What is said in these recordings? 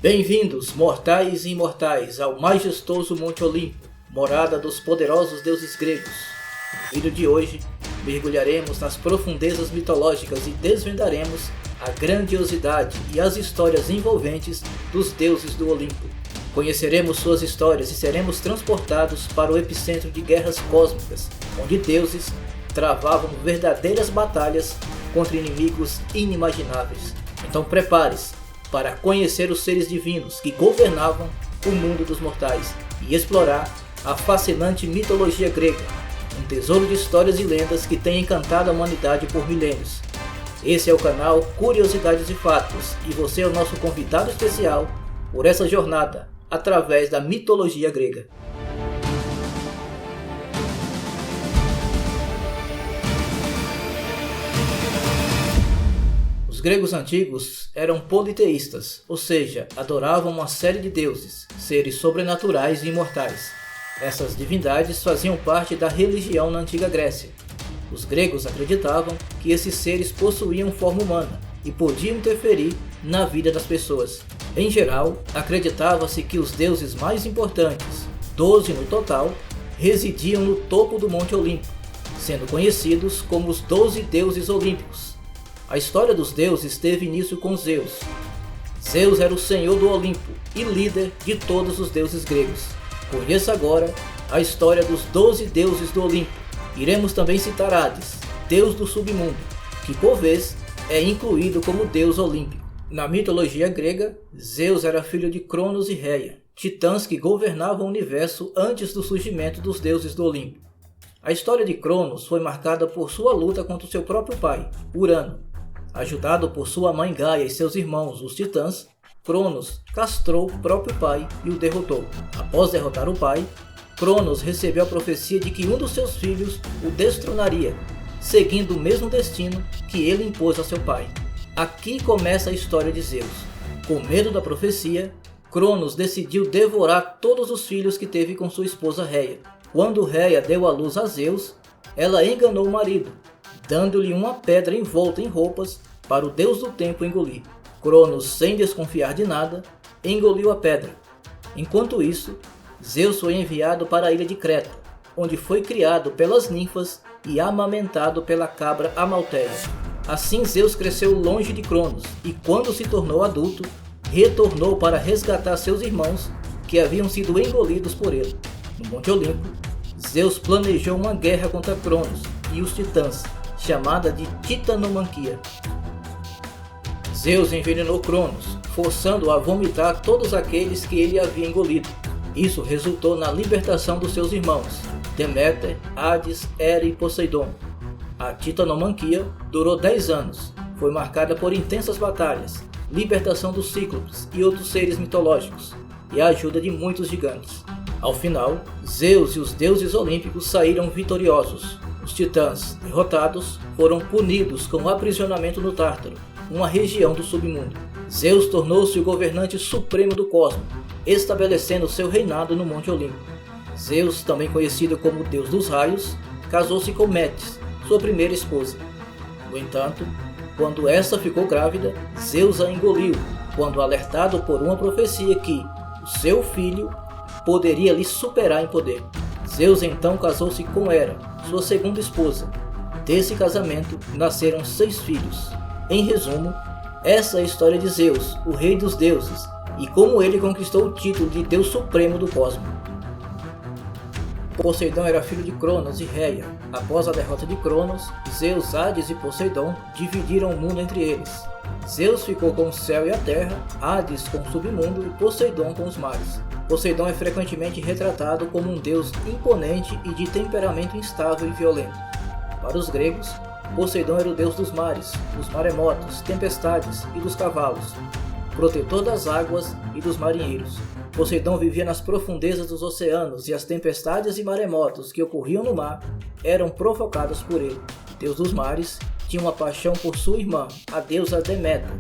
Bem-vindos, mortais e imortais, ao majestoso Monte Olimpo, morada dos poderosos deuses gregos. No vídeo de hoje, mergulharemos nas profundezas mitológicas e desvendaremos a grandiosidade e as histórias envolventes dos deuses do Olimpo. Conheceremos suas histórias e seremos transportados para o epicentro de guerras cósmicas, onde deuses travavam verdadeiras batalhas contra inimigos inimagináveis. Então prepare-se para conhecer os seres divinos que governavam o mundo dos mortais e explorar a fascinante mitologia grega, um tesouro de histórias e lendas que tem encantado a humanidade por milênios. Esse é o canal Curiosidades e Fatos e você é o nosso convidado especial por essa jornada através da mitologia grega. Os gregos antigos eram politeístas, ou seja, adoravam uma série de deuses, seres sobrenaturais e imortais. Essas divindades faziam parte da religião na antiga Grécia. Os gregos acreditavam que esses seres possuíam forma humana e podiam interferir na vida das pessoas. Em geral, acreditava-se que os deuses mais importantes, 12 no total, residiam no topo do Monte Olimpo, sendo conhecidos como os 12 deuses olímpicos. A história dos deuses teve início com Zeus. Zeus era o senhor do Olimpo e líder de todos os deuses gregos. Conheça agora a história dos 12 deuses do Olimpo. Iremos também citar Hades, deus do submundo, que por vez é incluído como deus olímpico. Na mitologia grega, Zeus era filho de Cronos e Reia, titãs que governavam o universo antes do surgimento dos deuses do Olimpo. A história de Cronos foi marcada por sua luta contra o seu próprio pai, Urano. Ajudado por sua mãe Gaia e seus irmãos, os titãs, Cronos castrou o próprio pai e o derrotou. Após derrotar o pai, Cronos recebeu a profecia de que um dos seus filhos o destronaria, seguindo o mesmo destino que ele impôs a seu pai. Aqui começa a história de Zeus. Com medo da profecia, Cronos decidiu devorar todos os filhos que teve com sua esposa Reia. Quando Reia deu à luz a Zeus, ela enganou o marido, dando-lhe uma pedra envolta em roupas para o deus do tempo engolir. Cronos, sem desconfiar de nada, engoliu a pedra. Enquanto isso, Zeus foi enviado para a ilha de Creta, onde foi criado pelas ninfas e amamentado pela cabra Amalteia. Assim Zeus cresceu longe de Cronos e quando se tornou adulto, retornou para resgatar seus irmãos que haviam sido engolidos por ele. No Monte Olimpo, Zeus planejou uma guerra contra Cronos e os titãs, chamada de Titanomaquia. Zeus envenenou Cronos, forçando-o a vomitar todos aqueles que ele havia engolido. Isso resultou na libertação dos seus irmãos, Deméter, Hades, Hera e Poseidon. A Titanomaquia durou 10 anos, foi marcada por intensas batalhas, libertação dos Cíclopes e outros seres mitológicos, e a ajuda de muitos gigantes. Ao final, Zeus e os deuses olímpicos saíram vitoriosos. Os titãs, derrotados, foram punidos com o aprisionamento no Tártaro, uma região do submundo. Zeus tornou-se o governante supremo do cosmos, estabelecendo seu reinado no Monte Olimpo. Zeus, também conhecido como Deus dos Raios, casou-se com Metis, sua primeira esposa. No entanto, quando esta ficou grávida, Zeus a engoliu, quando alertado por uma profecia que o seu filho poderia lhe superar em poder. Zeus então casou-se com Hera, sua segunda esposa. Desse casamento nasceram 6 filhos. Em resumo, essa é a história de Zeus, o rei dos deuses, e como ele conquistou o título de Deus Supremo do Cosmos. Poseidon era filho de Cronos e Reia. Após a derrota de Cronos, Zeus, Hades e Poseidon dividiram o mundo entre eles. Zeus ficou com o céu e a terra, Hades com o submundo e Poseidon com os mares. Poseidon é frequentemente retratado como um deus imponente e de temperamento instável e violento. Para os gregos, Poseidon era o deus dos mares, dos maremotos, tempestades e dos cavalos, protetor das águas e dos marinheiros. Poseidon vivia nas profundezas dos oceanos e as tempestades e maremotos que ocorriam no mar eram provocadas por ele. Deus dos mares tinha uma paixão por sua irmã, a deusa Deméter,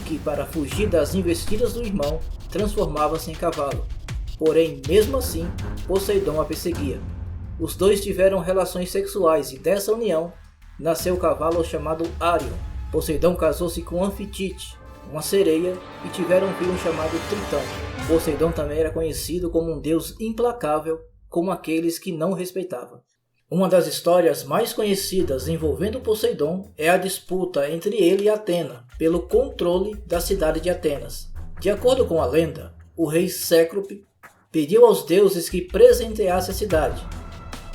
que para fugir das investidas do irmão, transformava-se em cavalo. Porém, mesmo assim, Poseidon a perseguia. Os dois tiveram relações sexuais e dessa união nasceu o cavalo chamado Arion. Poseidon casou-se com Anfitite, uma sereia, e tiveram um filho chamado Tritão. Poseidon também era conhecido como um deus implacável com aqueles que não respeitava. Uma das histórias mais conhecidas envolvendo Poseidon é a disputa entre ele e Atena pelo controle da cidade de Atenas. De acordo com a lenda, o rei Cécrope pediu aos deuses que presenteasse a cidade.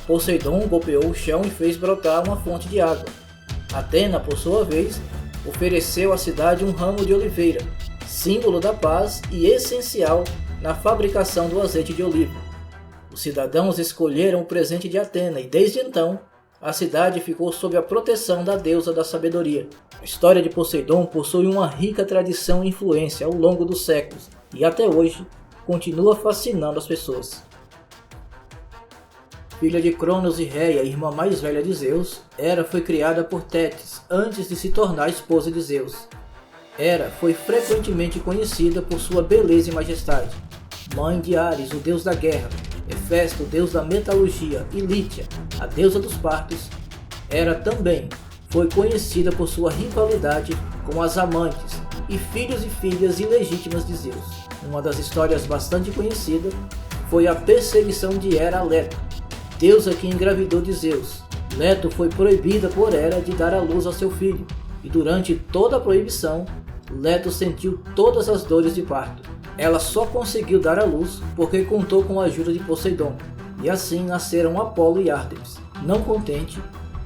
Poseidon golpeou o chão e fez brotar uma fonte de água. Atena, por sua vez, ofereceu à cidade um ramo de oliveira, símbolo da paz e essencial na fabricação do azeite de oliva. Os cidadãos escolheram o presente de Atena e, desde então, a cidade ficou sob a proteção da deusa da sabedoria. A história de Poseidon possui uma rica tradição e influência ao longo dos séculos e, até hoje, continua fascinando as pessoas. Filha de Cronos e Reia, irmã mais velha de Zeus, Hera foi criada por Tétis antes de se tornar esposa de Zeus. Hera foi frequentemente conhecida por sua beleza e majestade. Mãe de Ares, o deus da guerra, Hefesto, o deus da metalurgia, e Lítia, a deusa dos partos, Hera também foi conhecida por sua rivalidade com as amantes e filhos e filhas ilegítimas de Zeus. Uma das histórias bastante conhecida foi a perseguição de Hera a Leto, deusa que engravidou de Zeus. Leto foi proibida por Hera de dar à luz ao seu filho, e durante toda a proibição, Leto sentiu todas as dores de parto. Ela só conseguiu dar à luz porque contou com a ajuda de Poseidon, e assim nasceram Apolo e Ártemis. Não contente,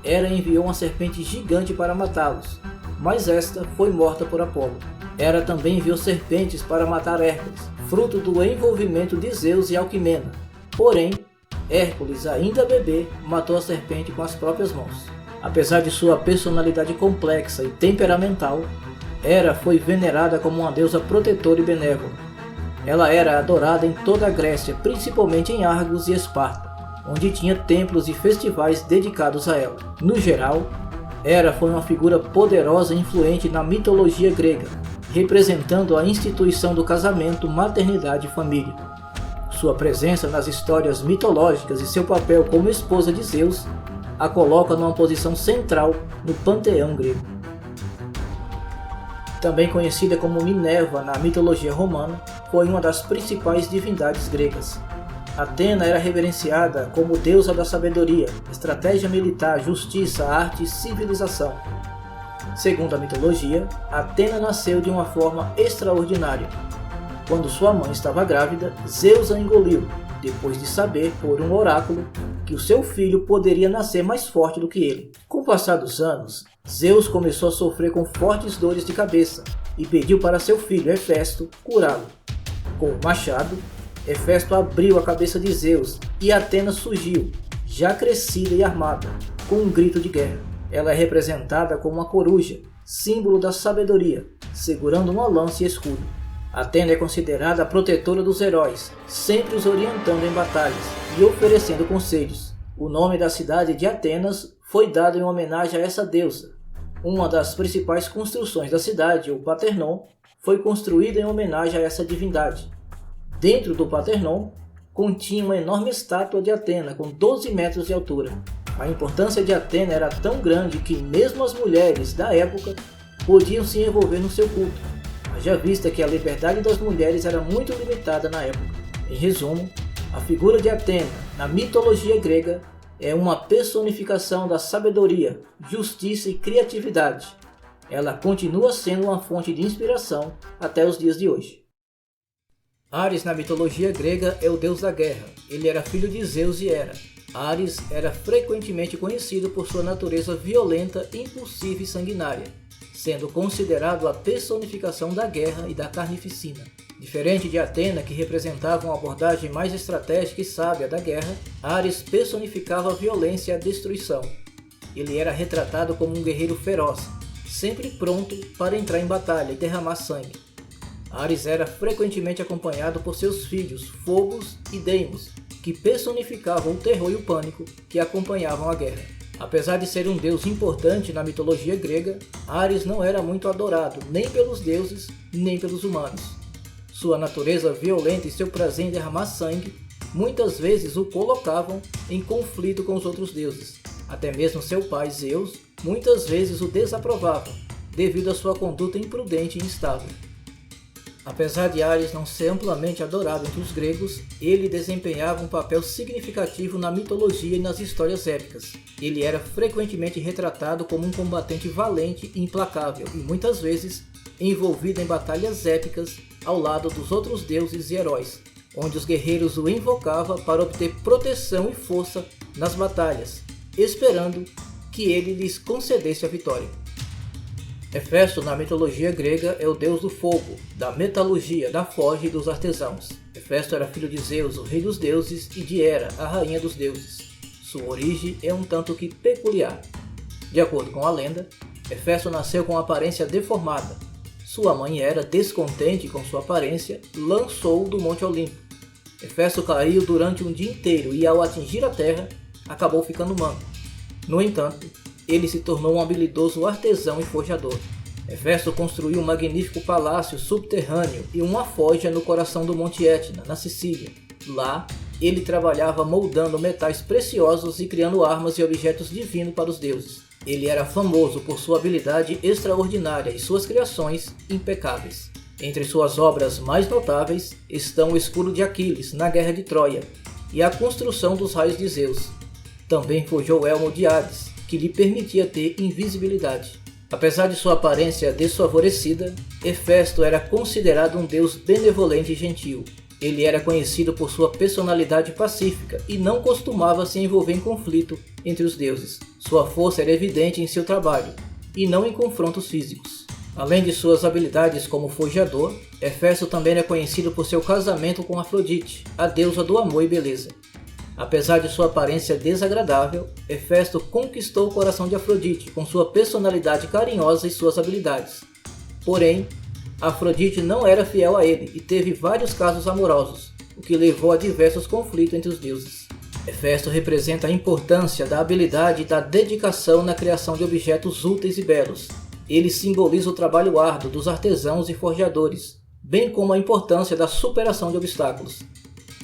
Hera enviou uma serpente gigante para matá-los, mas esta foi morta por Apolo. Hera também enviou serpentes para matar Hércules, fruto do envolvimento de Zeus e Alquimena. Porém, Hércules, ainda bebê, matou a serpente com as próprias mãos. Apesar de sua personalidade complexa e temperamental, Hera foi venerada como uma deusa protetora e benévola. Ela era adorada em toda a Grécia, principalmente em Argos e Esparta, onde tinha templos e festivais dedicados a ela. No geral, Hera foi uma figura poderosa e influente na mitologia grega, representando a instituição do casamento, maternidade e família. Sua presença nas histórias mitológicas e seu papel como esposa de Zeus a coloca numa posição central no panteão grego. Também conhecida como Minerva na mitologia romana, foi uma das principais divindades gregas. Atena era reverenciada como deusa da sabedoria, estratégia militar, justiça, arte e civilização. Segundo a mitologia, Atena nasceu de uma forma extraordinária. Quando sua mãe estava grávida, Zeus a engoliu, depois de saber por um oráculo que o seu filho poderia nascer mais forte do que ele. Com o passar dos anos, Zeus começou a sofrer com fortes dores de cabeça e pediu para seu filho Hefesto curá-lo. Com o machado, Hefesto abriu a cabeça de Zeus e Atena surgiu, já crescida e armada, com um grito de guerra. Ela é representada como uma coruja, símbolo da sabedoria, segurando uma lança e escudo. Atena é considerada a protetora dos heróis, sempre os orientando em batalhas e oferecendo conselhos. O nome da cidade de Atenas foi dado em homenagem a essa deusa. Uma das principais construções da cidade, o Paternon, foi construída em homenagem a essa divindade. Dentro do Paternon, continha uma enorme estátua de Atena com 12 metros de altura. A importância de Atena era tão grande que mesmo as mulheres da época podiam se envolver no seu culto, haja vista que a liberdade das mulheres era muito limitada na época. Em resumo, a figura de Atena, na mitologia grega, é uma personificação da sabedoria, justiça e criatividade. Ela continua sendo uma fonte de inspiração até os dias de hoje. Ares na mitologia grega é o deus da guerra. Ele era filho de Zeus e Hera. Ares era frequentemente conhecido por sua natureza violenta, impulsiva e sanguinária, sendo considerado a personificação da guerra e da carnificina. Diferente de Atena, que representava uma abordagem mais estratégica e sábia da guerra, Ares personificava a violência e a destruição. Ele era retratado como um guerreiro feroz, sempre pronto para entrar em batalha e derramar sangue. Ares era frequentemente acompanhado por seus filhos, Fobos e Deimos, que personificavam o terror e o pânico que acompanhavam a guerra. Apesar de ser um deus importante na mitologia grega, Ares não era muito adorado nem pelos deuses nem pelos humanos. Sua natureza violenta e seu prazer em derramar sangue muitas vezes o colocavam em conflito com os outros deuses. Até mesmo seu pai Zeus muitas vezes o desaprovava, devido à sua conduta imprudente e instável. Apesar de Ares não ser amplamente adorado entre os gregos, ele desempenhava um papel significativo na mitologia e nas histórias épicas. Ele era frequentemente retratado como um combatente valente e implacável, e muitas vezes envolvido em batalhas épicas ao lado dos outros deuses e heróis, onde os guerreiros o invocavam para obter proteção e força nas batalhas, esperando que ele lhes concedesse a vitória. Hefesto, na mitologia grega, é o deus do fogo, da metalurgia, da forja e dos artesãos. Hefesto era filho de Zeus, o rei dos deuses, e de Hera, a rainha dos deuses. Sua origem é um tanto que peculiar. De acordo com a lenda, Hefesto nasceu com aparência deformada. Sua mãe Hera, descontente com sua aparência, lançou-o do Monte Olimpo. Hefesto caiu durante um dia inteiro e, ao atingir a terra, acabou ficando manco. No entanto, ele se tornou um habilidoso artesão e forjador. Hefesto construiu um magnífico palácio subterrâneo e uma forja no coração do Monte Etna, na Sicília. Lá, ele trabalhava moldando metais preciosos e criando armas e objetos divinos para os deuses. Ele era famoso por sua habilidade extraordinária e suas criações impecáveis. Entre suas obras mais notáveis estão o escudo de Aquiles na Guerra de Troia e a construção dos raios de Zeus. Também forjou o elmo de Hades, que lhe permitia ter invisibilidade. Apesar de sua aparência desfavorecida, Hefesto era considerado um deus benevolente e gentil. Ele era conhecido por sua personalidade pacífica e não costumava se envolver em conflito entre os deuses. Sua força era evidente em seu trabalho, e não em confrontos físicos. Além de suas habilidades como forjador, Hefesto também era conhecido por seu casamento com Afrodite, a deusa do amor e beleza. Apesar de sua aparência desagradável, Hefesto conquistou o coração de Afrodite com sua personalidade carinhosa e suas habilidades. Porém, Afrodite não era fiel a ele e teve vários casos amorosos, o que levou a diversos conflitos entre os deuses. Hefesto representa a importância da habilidade e da dedicação na criação de objetos úteis e belos. Ele simboliza o trabalho árduo dos artesãos e forjadores, bem como a importância da superação de obstáculos.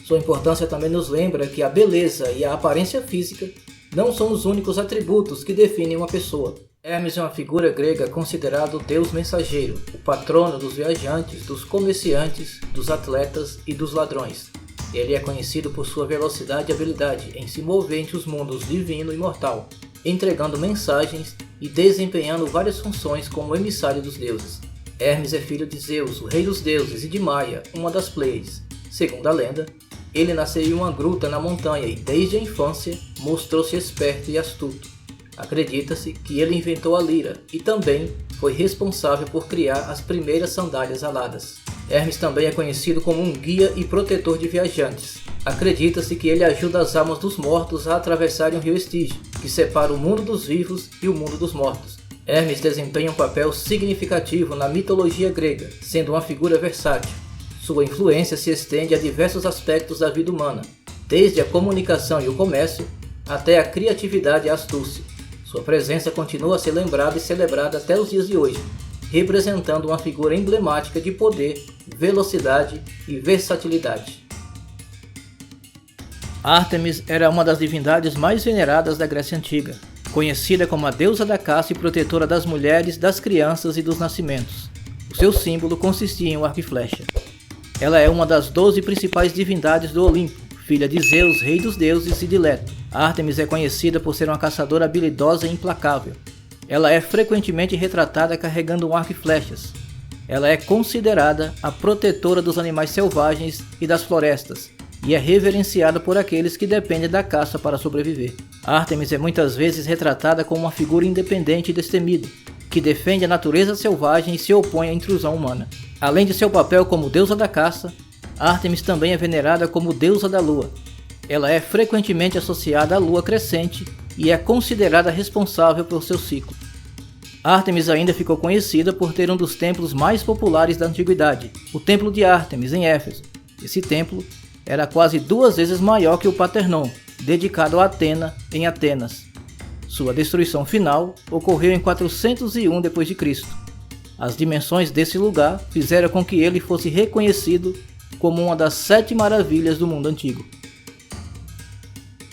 Sua importância também nos lembra que a beleza e a aparência física não são os únicos atributos que definem uma pessoa. Hermes é uma figura grega considerado o deus mensageiro, o patrono dos viajantes, dos comerciantes, dos atletas e dos ladrões. Ele é conhecido por sua velocidade e habilidade em se mover entre os mundos divino e mortal, entregando mensagens e desempenhando várias funções como emissário dos deuses. Hermes é filho de Zeus, o rei dos deuses, e de Maia, uma das Pleiades. Segundo a lenda, ele nasceu em uma gruta na montanha e desde a infância mostrou-se esperto e astuto. Acredita-se que ele inventou a lira e também foi responsável por criar as primeiras sandálias aladas. Hermes também é conhecido como um guia e protetor de viajantes. Acredita-se que ele ajuda as almas dos mortos a atravessarem o rio Estígio, que separa o mundo dos vivos e o mundo dos mortos. Hermes desempenha um papel significativo na mitologia grega, sendo uma figura versátil. Sua influência se estende a diversos aspectos da vida humana, desde a comunicação e o comércio, até a criatividade e a astúcia. Sua presença continua a ser lembrada e celebrada até os dias de hoje, representando uma figura emblemática de poder, velocidade e versatilidade. Ártemis era uma das divindades mais veneradas da Grécia Antiga, conhecida como a deusa da caça e protetora das mulheres, das crianças e dos nascimentos. O seu símbolo consistia em um arco e flecha. Ela é uma das 12 principais divindades do Olimpo, filha de Zeus, rei dos deuses, e de Leto. Ártemis é conhecida por ser uma caçadora habilidosa e implacável. Ela é frequentemente retratada carregando um arco e flechas. Ela é considerada a protetora dos animais selvagens e das florestas, e é reverenciada por aqueles que dependem da caça para sobreviver. Ártemis é muitas vezes retratada como uma figura independente e destemida, que defende a natureza selvagem e se opõe à intrusão humana. Além de seu papel como deusa da caça, Ártemis também é venerada como deusa da lua. Ela é frequentemente associada à lua crescente e é considerada responsável por seu ciclo. Ártemis ainda ficou conhecida por ter um dos templos mais populares da antiguidade, o Templo de Ártemis, em Éfeso. Esse templo era quase 2 vezes maior que o Paternon, dedicado a Atena, em Atenas. Sua destruição final ocorreu em 401 d.C. As dimensões desse lugar fizeram com que ele fosse reconhecido como uma das 7 maravilhas do mundo antigo.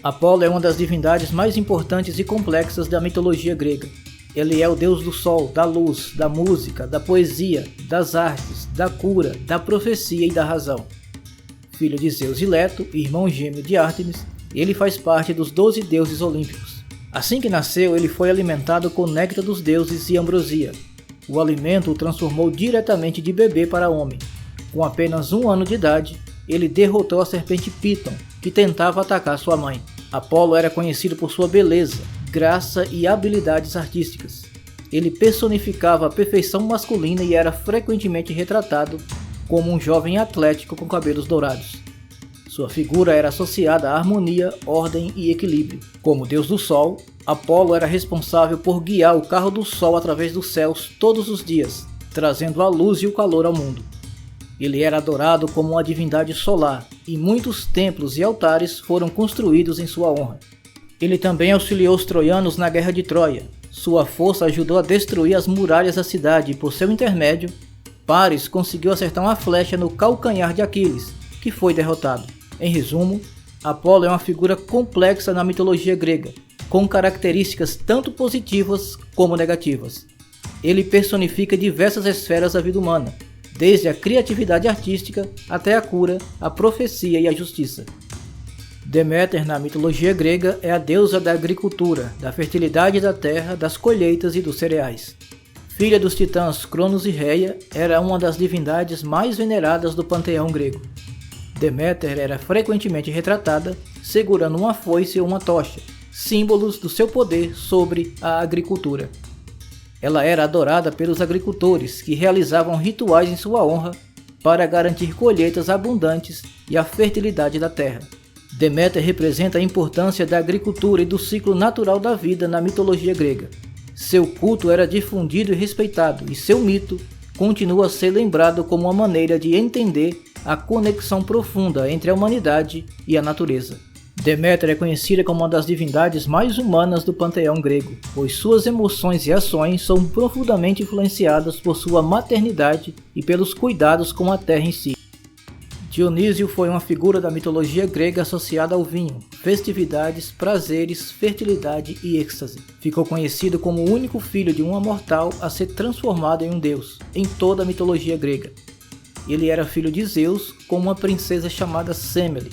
Apolo é uma das divindades mais importantes e complexas da mitologia grega. Ele é o deus do sol, da luz, da música, da poesia, das artes, da cura, da profecia e da razão. Filho de Zeus e Leto, irmão gêmeo de Ártemis, ele faz parte dos 12 deuses olímpicos. Assim que nasceu, ele foi alimentado com néctar dos deuses e ambrosia. O alimento o transformou diretamente de bebê para homem. Com apenas 1 ano de idade, ele derrotou a serpente Píton, que tentava atacar sua mãe. Apolo era conhecido por sua beleza, graça e habilidades artísticas. Ele personificava a perfeição masculina e era frequentemente retratado como um jovem atlético com cabelos dourados. Sua figura era associada à harmonia, ordem e equilíbrio. Como deus do sol, Apolo era responsável por guiar o carro do sol através dos céus todos os dias, trazendo a luz e o calor ao mundo. Ele era adorado como uma divindade solar, e muitos templos e altares foram construídos em sua honra. Ele também auxiliou os troianos na guerra de Troia. Sua força ajudou a destruir as muralhas da cidade e, por seu intermédio, Paris conseguiu acertar uma flecha no calcanhar de Aquiles, que foi derrotado. Em resumo, Apolo é uma figura complexa na mitologia grega, com características tanto positivas como negativas. Ele personifica diversas esferas da vida humana, desde a criatividade artística até a cura, a profecia e a justiça. Deméter, na mitologia grega, é a deusa da agricultura, da fertilidade da terra, das colheitas e dos cereais. Filha dos titãs Cronos e Reia, era uma das divindades mais veneradas do panteão grego. Deméter era frequentemente retratada segurando uma foice ou uma tocha, símbolos do seu poder sobre a agricultura. Ela era adorada pelos agricultores, que realizavam rituais em sua honra para garantir colheitas abundantes e a fertilidade da terra. Deméter representa a importância da agricultura e do ciclo natural da vida na mitologia grega. Seu culto era difundido e respeitado, e seu mito continua a ser lembrado como uma maneira de entender a conexão profunda entre a humanidade e a natureza. Deméter é conhecida como uma das divindades mais humanas do panteão grego, pois suas emoções e ações são profundamente influenciadas por sua maternidade e pelos cuidados com a terra em si. Dionísio foi uma figura da mitologia grega associada ao vinho, festividades, prazeres, fertilidade e êxtase. Ficou conhecido como o único filho de uma mortal a ser transformado em um deus, em toda a mitologia grega. Ele era filho de Zeus com uma princesa chamada Semele.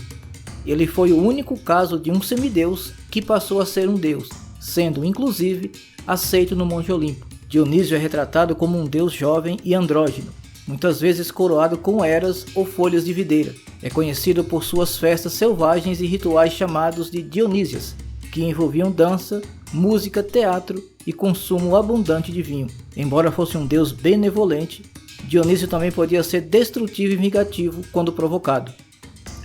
Ele foi o único caso de um semideus que passou a ser um deus, sendo, inclusive, aceito no Monte Olimpo. Dionísio é retratado como um deus jovem e andrógeno, muitas vezes coroado com eras ou folhas de videira. É conhecido por suas festas selvagens e rituais chamados de Dionísias, que envolviam dança, música, teatro e consumo abundante de vinho. Embora fosse um deus benevolente, Dionísio também podia ser destrutivo e vingativo quando provocado.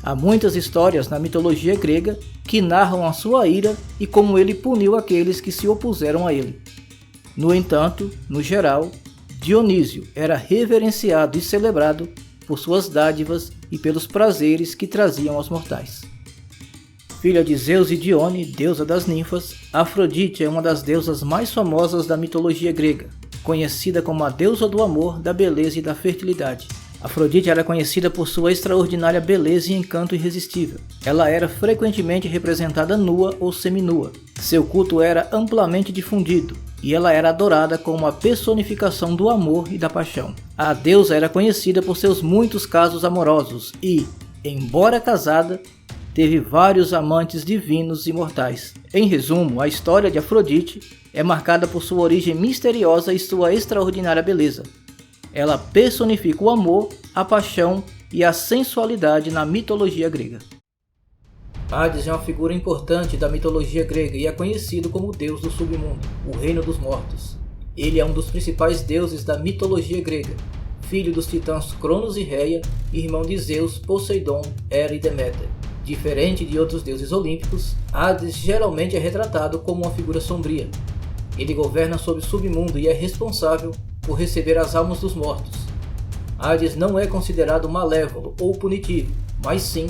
Há muitas histórias na mitologia grega que narram a sua ira e como ele puniu aqueles que se opuseram a ele. No entanto, no geral, Dionísio era reverenciado e celebrado por suas dádivas e pelos prazeres que traziam aos mortais. Filha de Zeus e Dione, deusa das ninfas, Afrodite é uma das deusas mais famosas da mitologia grega, conhecida como a deusa do amor, da beleza e da fertilidade. Afrodite era conhecida por sua extraordinária beleza e encanto irresistível. Ela era frequentemente representada nua ou seminua. Seu culto era amplamente difundido, e ela era adorada como a personificação do amor e da paixão. A deusa era conhecida por seus muitos casos amorosos e, embora casada, teve vários amantes divinos e mortais. Em resumo, a história de Afrodite é marcada por sua origem misteriosa e sua extraordinária beleza. Ela personifica o amor, a paixão e a sensualidade na mitologia grega. Hades é uma figura importante da mitologia grega e é conhecido como o deus do submundo, o reino dos mortos. Ele é um dos principais deuses da mitologia grega, filho dos titãs Cronos e Reia, irmão de Zeus, Poseidon, Hera e Deméter. Diferente de outros deuses olímpicos, Hades geralmente é retratado como uma figura sombria. Ele governa sobre o submundo e é responsável por receber as almas dos mortos. Hades não é considerado malévolo ou punitivo, mas sim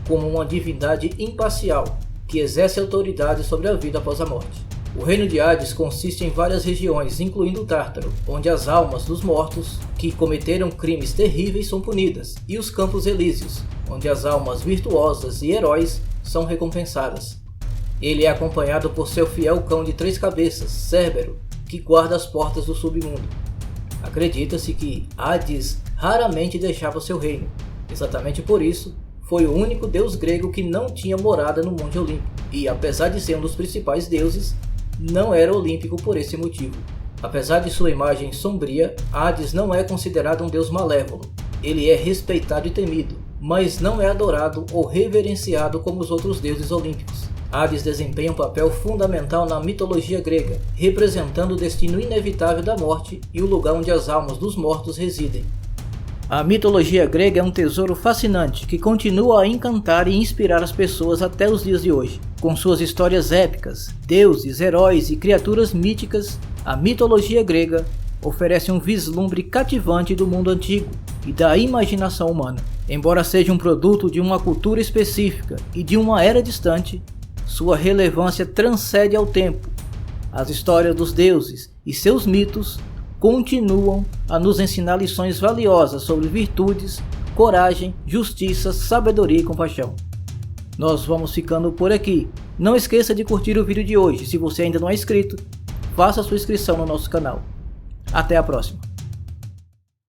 como uma divindade imparcial, que exerce autoridade sobre a vida após a morte. O reino de Hades consiste em várias regiões, incluindo o Tártaro, onde as almas dos mortos que cometeram crimes terríveis são punidas, e os Campos Elíseos, onde as almas virtuosas e heróis são recompensadas. Ele é acompanhado por seu fiel cão de 3 cabeças, Cérbero, que guarda as portas do submundo. Acredita-se que Hades raramente deixava seu reino. Exatamente por isso, foi o único deus grego que não tinha morada no Monte Olimpo, e apesar de ser um dos principais deuses, não era olímpico por esse motivo. Apesar de sua imagem sombria, Hades não é considerado um deus malévolo. Ele é respeitado e temido, mas não é adorado ou reverenciado como os outros deuses olímpicos. Hades desempenha um papel fundamental na mitologia grega, representando o destino inevitável da morte e o lugar onde as almas dos mortos residem. A mitologia grega é um tesouro fascinante que continua a encantar e inspirar as pessoas até os dias de hoje. Com suas histórias épicas, deuses, heróis e criaturas míticas, a mitologia grega oferece um vislumbre cativante do mundo antigo e da imaginação humana. Embora seja um produto de uma cultura específica e de uma era distante, sua relevância transcende ao tempo. As histórias dos deuses e seus mitos continuam a nos ensinar lições valiosas sobre virtudes, coragem, justiça, sabedoria e compaixão. Nós vamos ficando por aqui. Não esqueça de curtir o vídeo de hoje. Se você ainda não é inscrito, faça sua inscrição no nosso canal. Até a próxima.